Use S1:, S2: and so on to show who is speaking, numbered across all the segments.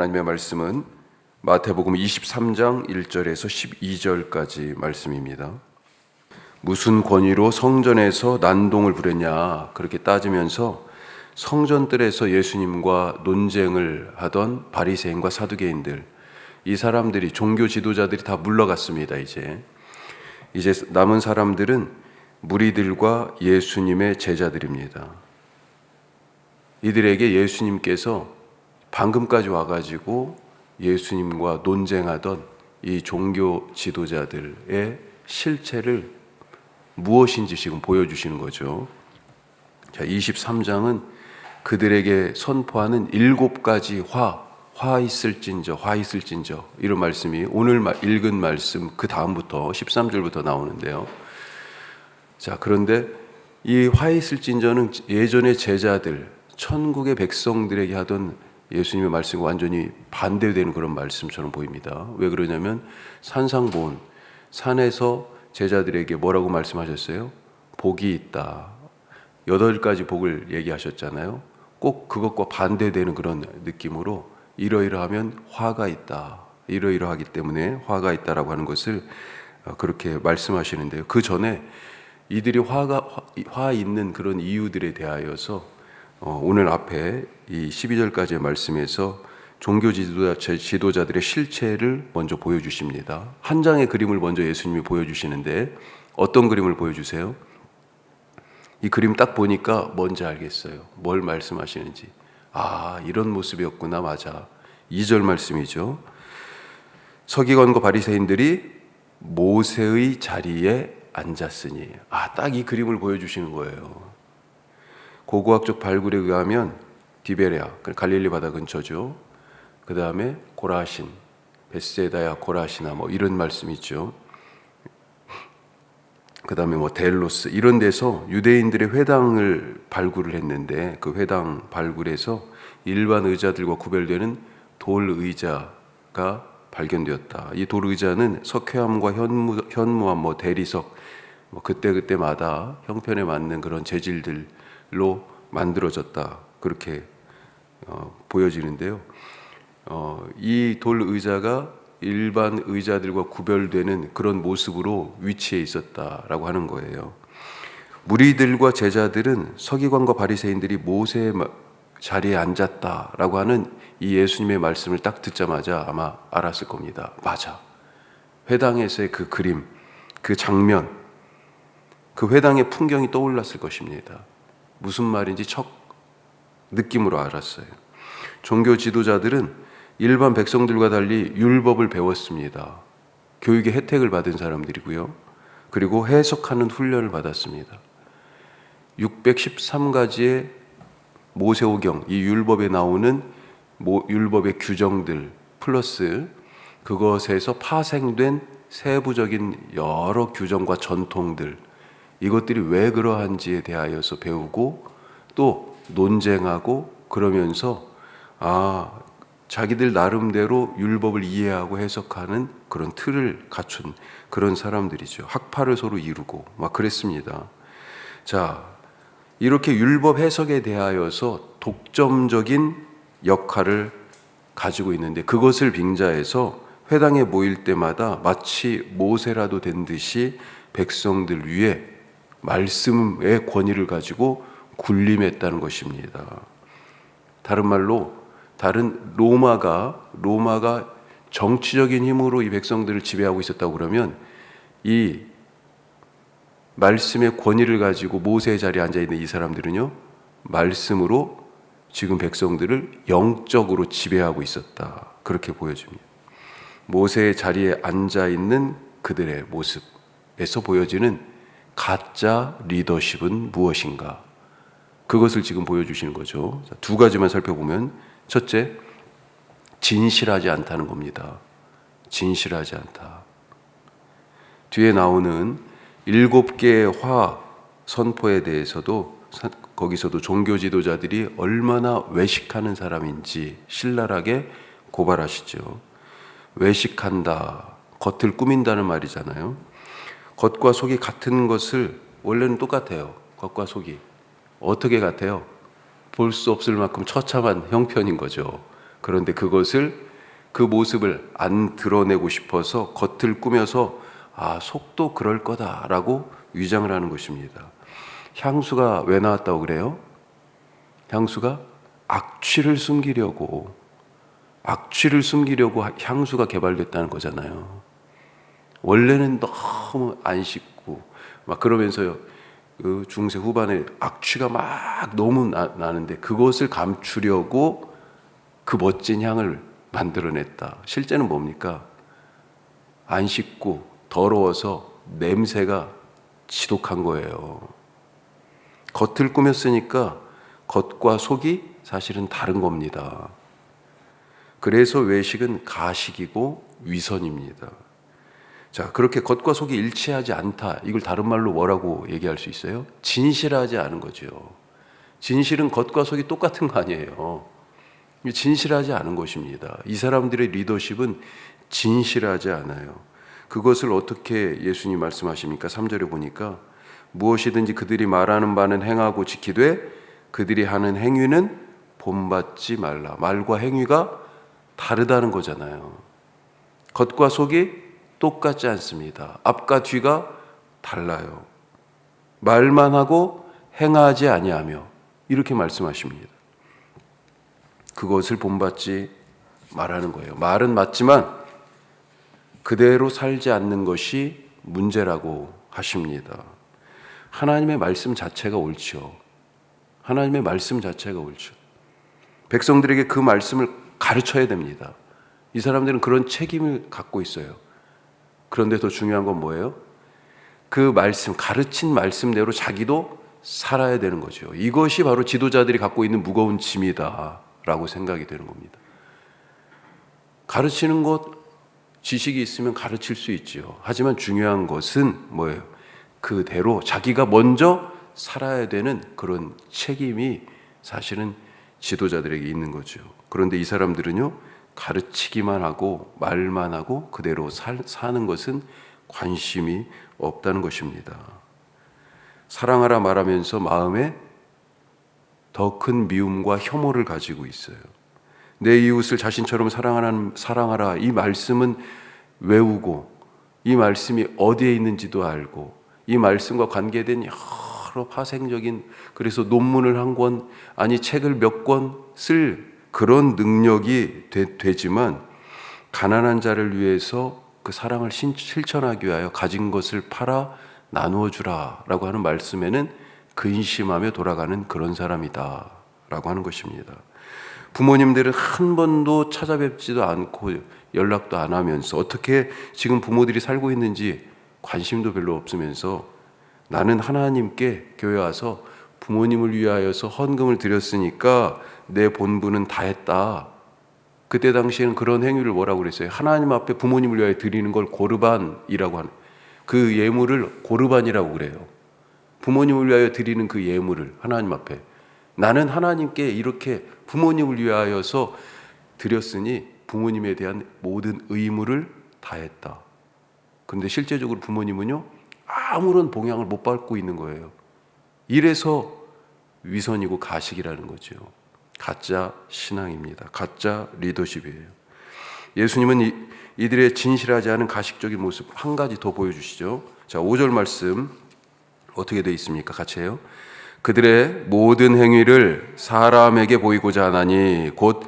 S1: 하나님의 말씀은 마태복음 23장 1절에서 12절까지 말씀입니다. 무슨 권위로 성전에서 난동을 부렸냐 그렇게 따지면서 성전들에서 예수님과 논쟁을 하던 바리새인과 사두개인들, 이 사람들이, 종교 지도자들이 다 물러갔습니다. 이제 남은 사람들은 무리들과 예수님의 제자들입니다. 이들에게 예수님께서 방금까지 와가지고 예수님과 논쟁하던 이 종교 지도자들의 실체를 무엇인지 지금 보여주시는 거죠. 자, 23장은 그들에게 선포하는 7가지 화 있을진저 이런 말씀이 오늘 읽은 말씀 그 다음부터 13절부터 나오는데요. 자, 그런데 이 화 있을진저는 예전의 제자들, 천국의 백성들에게 하던 예수님의 말씀과 완전히 반대되는 그런 말씀처럼 보입니다. 왜 그러냐면 산상보훈, 산에서 제자들에게 뭐라고 말씀하셨어요? 복이 있다. 8가지 복을 얘기하셨잖아요. 꼭 그것과 반대되는 그런 느낌으로 이러이러하면 화가 있다. 이러이러하기 때문에 화가 있다라고 하는 것을 그렇게 말씀하시는데요. 그 전에 이들이 화 있는 그런 이유들에 대하여서 오늘 앞에 이 12절까지의 말씀에서 종교 지도자들의 실체를 먼저 보여주십니다. 한 장의 그림을 먼저 예수님이 보여주시는데 어떤 그림을 보여주세요? 이 그림 딱 보니까 뭔지 알겠어요. 뭘 말씀하시는지. 아, 이런 모습이었구나. 맞아. 2절 말씀이죠. 서기관과 바리새인들이 모세의 자리에 앉았으니. 딱 이 그림을 보여주시는 거예요. 고고학적 발굴에 의하면 디베레아, 갈릴리 바다 근처죠. 그 다음에 고라신, 베세다야 고라시나 이런 말씀 있죠. 그 다음에 델로스 이런 데서 유대인들의 회당을 발굴을 했는데 그 회당 발굴에서 일반 의자들과 구별되는 돌 의자가 발견되었다. 이 돌 의자는 석회암과 현무암, 대리석 그때마다 형편에 맞는 그런 재질들로 만들어졌다. 그렇게 보여지는데요. 이 돌 의자가 일반 의자들과 구별되는 그런 모습으로 위치해 있었다라고 하는 거예요. 무리들과 제자들은 서기관과 바리새인들이 모세의 자리에 앉았다라고 하는 이 예수님의 말씀을 딱 듣자마자 아마 알았을 겁니다. 맞아. 회당에서의 그 그림, 그 장면, 그 회당의 풍경이 떠올랐을 것입니다. 무슨 말인지 첫 느낌으로 알았어요. 종교 지도자들은 일반 백성들과 달리 율법을 배웠습니다. 교육의 혜택을 받은 사람들이고요. 그리고 해석하는 훈련을 받았습니다. 613가지의 모세오경, 이 율법에 나오는 율법의 규정들 플러스 그것에서 파생된 세부적인 여러 규정과 전통들, 이것들이 왜 그러한지에 대하여서 배우고 또 논쟁하고 그러면서 자기들 나름대로 율법을 이해하고 해석하는 그런 틀을 갖춘 그런 사람들이죠. 학파를 서로 이루고 막 그랬습니다. 자, 이렇게 율법 해석에 대하여서 독점적인 역할을 가지고 있는데 그것을 빙자해서 회당에 모일 때마다 마치 모세라도 된 듯이 백성들 위에 말씀의 권위를 가지고 군림했다는 것입니다. 다른 말로 로마가 정치적인 힘으로 이 백성들을 지배하고 있었다고 그러면 이 말씀의 권위를 가지고 모세의 자리에 앉아있는 이 사람들은요, 말씀으로 지금 백성들을 영적으로 지배하고 있었다. 그렇게 보여집니다. 모세의 자리에 앉아있는 그들의 모습에서 보여지는 가짜 리더십은 무엇인가? 그것을 지금 보여주시는 거죠. 2가지만 살펴보면, 첫째, 진실하지 않다는 겁니다. 진실하지 않다. 뒤에 나오는 7개의 화 선포에 대해서도 거기서도 종교 지도자들이 얼마나 외식하는 사람인지 신랄하게 고발하시죠. 외식한다, 겉을 꾸민다는 말이잖아요. 겉과 속이 같은 것을 원래는 똑같아요. 겉과 속이 어떻게 같아요? 볼 수 없을 만큼 처참한 형편인 거죠. 그런데 그 모습을 안 드러내고 싶어서 겉을 꾸며서 속도 그럴 거다라고 위장을 하는 것입니다. 향수가 왜 나왔다고 그래요? 향수가 악취를 숨기려고 향수가 개발됐다는 거잖아요. 원래는 너무 안 씻고 막 그러면서요, 그 중세 후반에 악취가 막 너무 나는데 그것을 감추려고 그 멋진 향을 만들어냈다. 실제는 뭡니까? 안 씻고 더러워서 냄새가 지독한 거예요. 겉을 꾸몄으니까 겉과 속이 사실은 다른 겁니다. 그래서 외식은 가식이고 위선입니다. 자, 그렇게 겉과 속이 일치하지 않다. 이걸 다른 말로 뭐라고 얘기할 수 있어요? 진실하지 않은 거죠. 진실은 겉과 속이 똑같은 거 아니에요. 진실하지 않은 것입니다. 이 사람들의 리더십은 진실하지 않아요. 그것을 어떻게 예수님 말씀하십니까? 3절에 보니까 무엇이든지 그들이 말하는 바는 행하고 지키되 그들이 하는 행위는 본받지 말라. 말과 행위가 다르다는 거잖아요. 겉과 속이 똑같지 않습니다. 앞과 뒤가 달라요. 말만 하고 행하지 아니하며 이렇게 말씀하십니다. 그것을 본받지 말라는 거예요. 말은 맞지만 그대로 살지 않는 것이 문제라고 하십니다. 하나님의 말씀 자체가 옳죠. 하나님의 말씀 자체가 옳죠. 백성들에게 그 말씀을 가르쳐야 됩니다. 이 사람들은 그런 책임을 갖고 있어요. 그런데 더 중요한 건 뭐예요? 그 말씀, 가르친 말씀대로 자기도 살아야 되는 거죠. 이것이 바로 지도자들이 갖고 있는 무거운 짐이다라고 생각이 되는 겁니다. 가르치는 것, 지식이 있으면 가르칠 수 있죠. 하지만 중요한 것은 뭐예요? 그대로 자기가 먼저 살아야 되는 그런 책임이 사실은 지도자들에게 있는 거죠. 그런데 이 사람들은요, 가르치기만 하고 말만 하고 그대로 사는 것은 관심이 없다는 것입니다. 사랑하라 말하면서 마음에 더 큰 미움과 혐오를 가지고 있어요. 내 이웃을 자신처럼 사랑하라 이 말씀은 외우고 이 말씀이 어디에 있는지도 알고 이 말씀과 관계된 여러 파생적인, 그래서 논문을 한 권 아니 책을 몇 권 쓸 그런 능력이 되지만 가난한 자를 위해서 그 사랑을 실천하기 위하여 가진 것을 팔아 나누어 주라라고 하는 말씀에는 근심하며 돌아가는 그런 사람이다 라고 하는 것입니다. 부모님들은 한 번도 찾아뵙지도 않고 연락도 안 하면서 어떻게 지금 부모들이 살고 있는지 관심도 별로 없으면서 나는 하나님께 교회 와서 부모님을 위하여서 헌금을 드렸으니까 내 본분은 다 했다. 그때 당시에는 그런 행위를 뭐라고 그랬어요? 하나님 앞에 부모님을 위하여 드리는 걸 고르반이라고 하는, 그 예물을 고르반이라고 그래요. 부모님을 위하여 드리는 그 예물을 하나님 앞에, 나는 하나님께 이렇게 부모님을 위하여서 드렸으니 부모님에 대한 모든 의무를 다했다. 그런데 실제적으로 부모님은요, 아무런 봉양을 못 받고 있는 거예요. 이래서 위선이고 가식이라는 거죠. 가짜 신앙입니다. 가짜 리더십이에요. 예수님은 이들의 진실하지 않은 가식적인 모습 한 가지 더 보여주시죠. 자, 5절 말씀 어떻게 되어 있습니까? 같이 해요. 그들의 모든 행위를 사람에게 보이고자 하나니 곧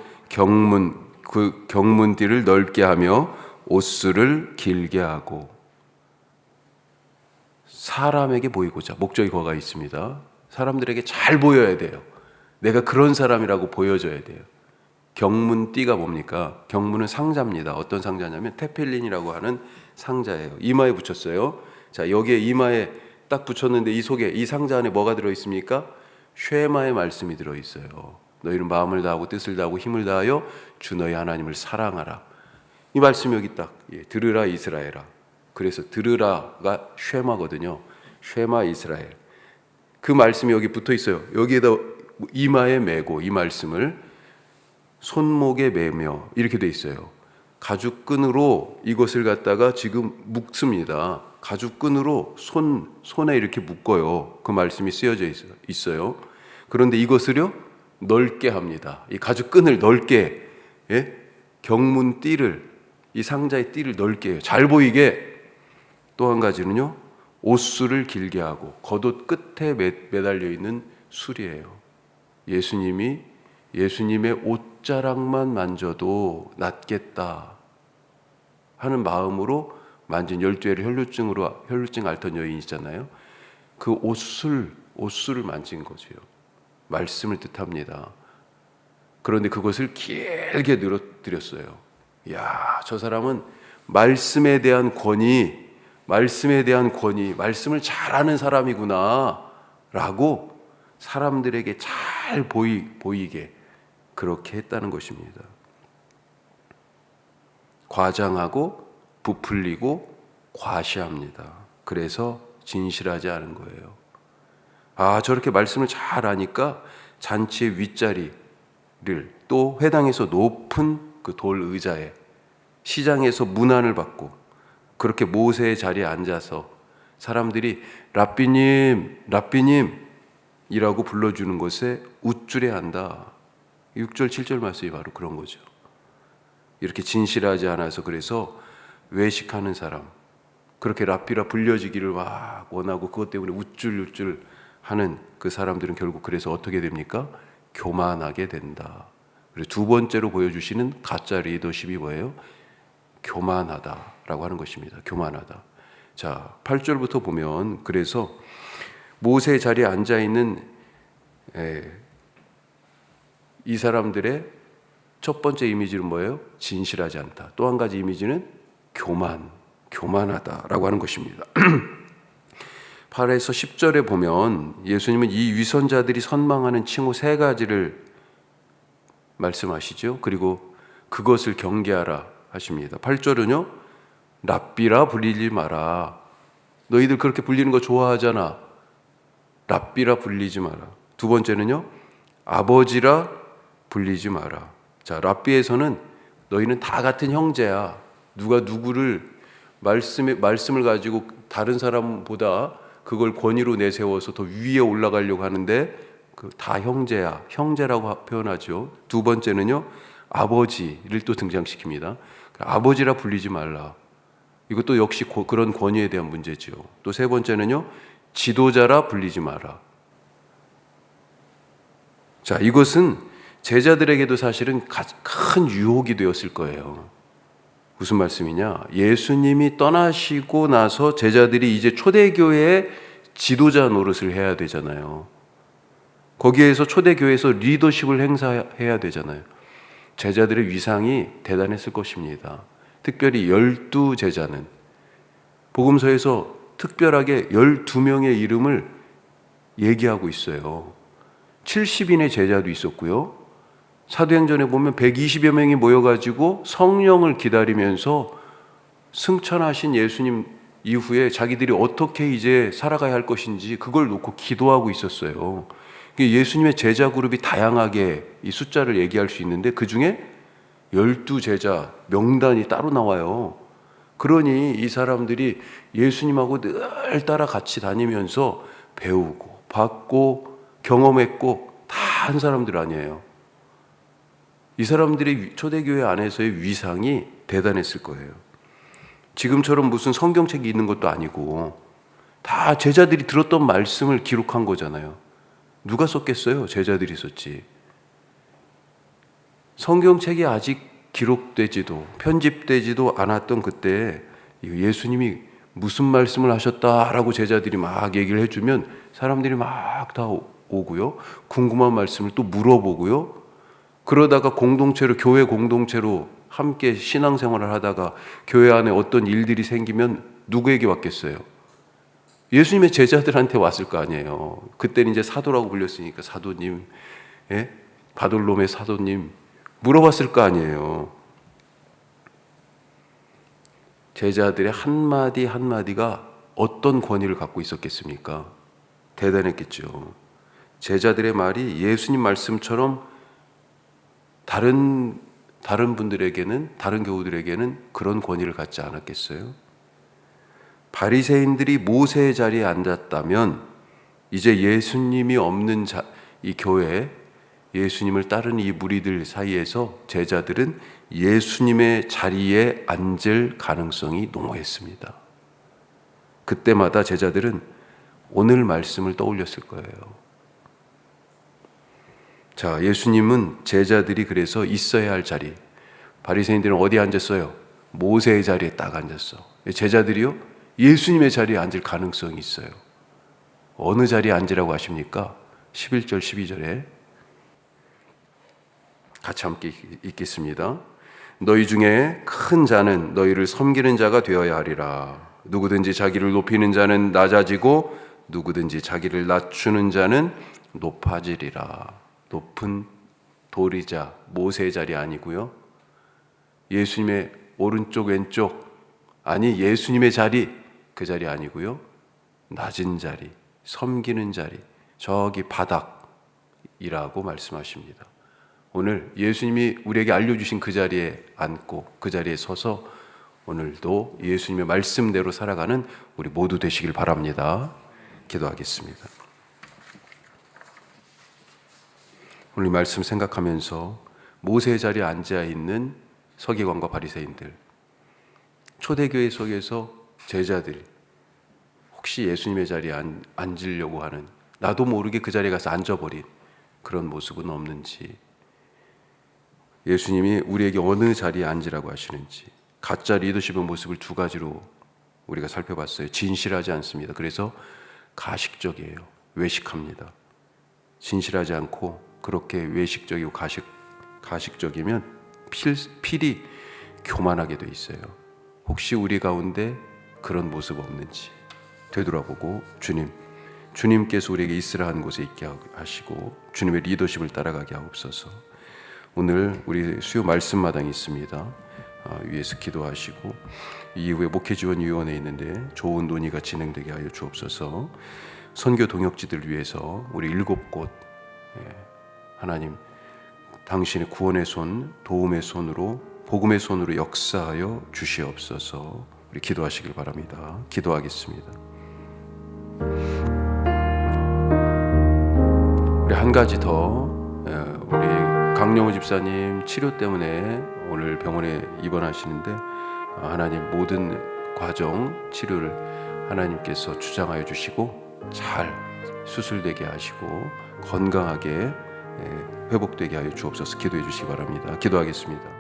S1: 그 경문띠를 넓게 하며 옷수를 길게 하고. 사람에게 보이고자, 목적이 거가 있습니다. 사람들에게 잘 보여야 돼요. 내가 그런 사람이라고 보여줘야 돼요. 경문띠가 뭡니까? 경문은 상자입니다. 어떤 상자냐면 테필린이라고 하는 상자예요. 이마에 붙였어요. 자, 여기에 이마에 딱 붙였는데 이 속에, 이 상자 안에 뭐가 들어있습니까? 쉐마의 말씀이 들어있어요. 너희는 마음을 다하고 뜻을 다하고 힘을 다하여 주 너희 하나님을 사랑하라. 이 말씀이 여기 딱, 들으라 이스라엘아. 그래서 들으라가 쉐마거든요. 쉐마 이스라엘. 그 말씀이 여기 붙어 있어요. 여기에다 이마에 메고 이 말씀을 손목에 매며 이렇게 돼 있어요. 가죽끈으로 이것을 갖다가 지금 묶습니다. 가죽끈으로 손에 이렇게 묶어요. 그 말씀이 쓰여져 있어요. 그런데 이것을요, 넓게 합니다. 이 가죽끈을 넓게 예? 경문 띠를, 이 상자의 띠를 넓게 해요. 잘 보이게. 또 한 가지는요, 옷술을 길게 하고 겉옷 끝에 매달려 있는 술이에요. 예수님의 옷자락만 만져도 낫겠다 하는 마음으로 만진 12회를 혈루증 앓던 여인 있잖아요. 그 옷술을 만진 거지요. 말씀을 뜻합니다. 그런데 그것을 길게 늘어뜨렸어요. 이야, 저 사람은 말씀에 대한 권위, 말씀을 잘 아는 사람이구나 라고 사람들에게 잘 보이게 그렇게 했다는 것입니다. 과장하고 부풀리고 과시합니다. 그래서 진실하지 않은 거예요. 아, 저렇게 말씀을 잘 아니까 잔치의 윗자리를, 또 회당에서 높은 그 돌 의자에, 시장에서 문안을 받고 그렇게 모세의 자리에 앉아서 사람들이 랍비님 이라고 불러주는 것에 우쭐해 한다. 6절 7절 말씀이 바로 그런 거죠. 이렇게 진실하지 않아서, 그래서 외식하는 사람, 그렇게 랍비라 불려지기를 막 원하고 그것 때문에 우쭐 하는 그 사람들은 결국 그래서 어떻게 됩니까? 교만하게 된다. 그래서 두 번째로 보여주시는 가짜 리더십이 뭐예요? 교만하다라고 하는 것입니다. 교만하다. 자, 8절부터 보면, 그래서 모세의 자리에 앉아 있는 이 사람들의 첫 번째 이미지는 뭐예요? 진실하지 않다. 또 한 가지 이미지는 교만하다라고 하는 것입니다. 8에서 10절에 보면 예수님은 이 위선자들이 선망하는 칭호 세 가지를 말씀하시죠. 그리고 그것을 경계하라 하십니다. 8절은요, 랍비라 불리지 마라. 너희들 그렇게 불리는 거 좋아하잖아. 랍비라 불리지 마라. 두 번째는요, 아버지라 불리지 마라. 자, 랍비에서는 너희는 다 같은 형제야. 누가 누구를 말씀을 가지고 다른 사람보다 그걸 권위로 내세워서 더 위에 올라가려고 하는데 그 다 형제야. 형제라고 표현하죠. 두 번째는요, 아버지를 또 등장시킵니다. 아버지라 불리지 말라. 이것도 역시 그런 권위에 대한 문제죠. 또 세 번째는요, 지도자라 불리지 마라. 자, 이것은 제자들에게도 사실은 큰 유혹이 되었을 거예요. 무슨 말씀이냐? 예수님이 떠나시고 나서 제자들이 이제 초대교회의 지도자 노릇을 해야 되잖아요. 거기에서 초대교회에서 리더십을 행사해야 되잖아요. 제자들의 위상이 대단했을 것입니다. 특별히 12제자는 복음서에서 특별하게 12명의 이름을 얘기하고 있어요. 70인의 제자도 있었고요. 사도행전에 보면 120여 명이 모여가지고 성령을 기다리면서 승천하신 예수님 이후에 자기들이 어떻게 이제 살아가야 할 것인지 그걸 놓고 기도하고 있었어요. 예수님의 제자 그룹이 다양하게 이 숫자를 얘기할 수 있는데 그 중에 12제자 명단이 따로 나와요. 그러니 이 사람들이 예수님하고 늘 따라 같이 다니면서 배우고 받고 경험했고 다 한 사람들 아니에요. 이 사람들이 초대교회 안에서의 위상이 대단했을 거예요. 지금처럼 무슨 성경책이 있는 것도 아니고 다 제자들이 들었던 말씀을 기록한 거잖아요. 누가 썼겠어요? 제자들이 썼지. 성경책이 아직 기록되지도 편집되지도 않았던 그때 예수님이 무슨 말씀을 하셨다라고 제자들이 막 얘기를 해주면 사람들이 막 다 오고요. 궁금한 말씀을 또 물어보고요. 그러다가 교회 공동체로 함께 신앙생활을 하다가 교회 안에 어떤 일들이 생기면 누구에게 왔겠어요? 예수님의 제자들한테 왔을 거 아니에요. 그때는 이제 사도라고 불렸으니까 사도님, 바돌롬의 사도님 물어봤을 거 아니에요. 제자들의 한마디 한마디가 어떤 권위를 갖고 있었겠습니까? 대단했겠죠. 제자들의 말이 예수님 말씀처럼 다른 분들에게는, 다른 교우들에게는 그런 권위를 갖지 않았겠어요? 바리새인들이 모세의 자리에 앉았다면 이제 예수님이 없는 이 교회, 예수님을 따르는 이 무리들 사이에서 제자들은 예수님의 자리에 앉을 가능성이 농후했습니다. 그때마다 제자들은 오늘 말씀을 떠올렸을 거예요. 자, 예수님은 제자들이 그래서 있어야 할 자리, 바리새인들은 어디에 앉았어요? 모세의 자리에 딱 앉았어. 제자들이요? 예수님의 자리에 앉을 가능성이 있어요. 어느 자리에 앉으라고 하십니까? 11절 12절에 같이 함께 읽겠습니다. 너희 중에 큰 자는 너희를 섬기는 자가 되어야 하리라. 누구든지 자기를 높이는 자는 낮아지고 누구든지 자기를 낮추는 자는 높아지리라. 높은 도리자 모세의 자리 아니고요. 예수님의 오른쪽 왼쪽 아니 예수님의 자리 그 자리 아니고요. 낮은 자리 섬기는 자리 저기 바닥이라고 말씀하십니다. 오늘 예수님이 우리에게 알려주신 그 자리에 앉고 그 자리에 서서 오늘도 예수님의 말씀대로 살아가는 우리 모두 되시길 바랍니다. 기도하겠습니다. 오늘 말씀 생각하면서 모세의 자리에 앉아 있는 서기관과 바리새인들, 초대교회 속에서 제자들, 혹시 예수님의 자리에 앉으려고 하는 나도 모르게 그 자리에 가서 앉아버린 그런 모습은 없는지, 예수님이 우리에게 어느 자리에 앉으라고 하시는지, 가짜 리더십의 모습을 두 가지로 우리가 살펴봤어요. 진실하지 않습니다. 그래서 가식적이에요. 외식합니다. 진실하지 않고 그렇게 외식적이고 가식적이면 필히 교만하게 돼 있어요. 혹시 우리 가운데 그런 모습 없는지 되돌아보고 주님께서 우리에게 있으라 하는 곳에 있게 하시고 주님의 리더십을 따라가게 하옵소서. 오늘 우리 수요 말씀 마당이 있습니다. 위에서 기도하시고 이후에 목회지원위원회 있는데 좋은 논의가 진행되게 하여 주옵소서. 선교 동역지들 위해서 우리 7곳 하나님 당신의 구원의 손, 도움의 손으로 복음의 손으로 역사하여 주시옵소서. 우리 기도하시길 바랍니다. 기도하겠습니다. 우리 한 가지 더 우리 강영우 집사님 치료 때문에 오늘 병원에 입원하시는데 하나님 모든 과정 치료를 하나님께서 주장하여 주시고 잘 수술되게 하시고 건강하게 회복되게 하여 주옵소서. 기도해 주시기 바랍니다. 기도하겠습니다.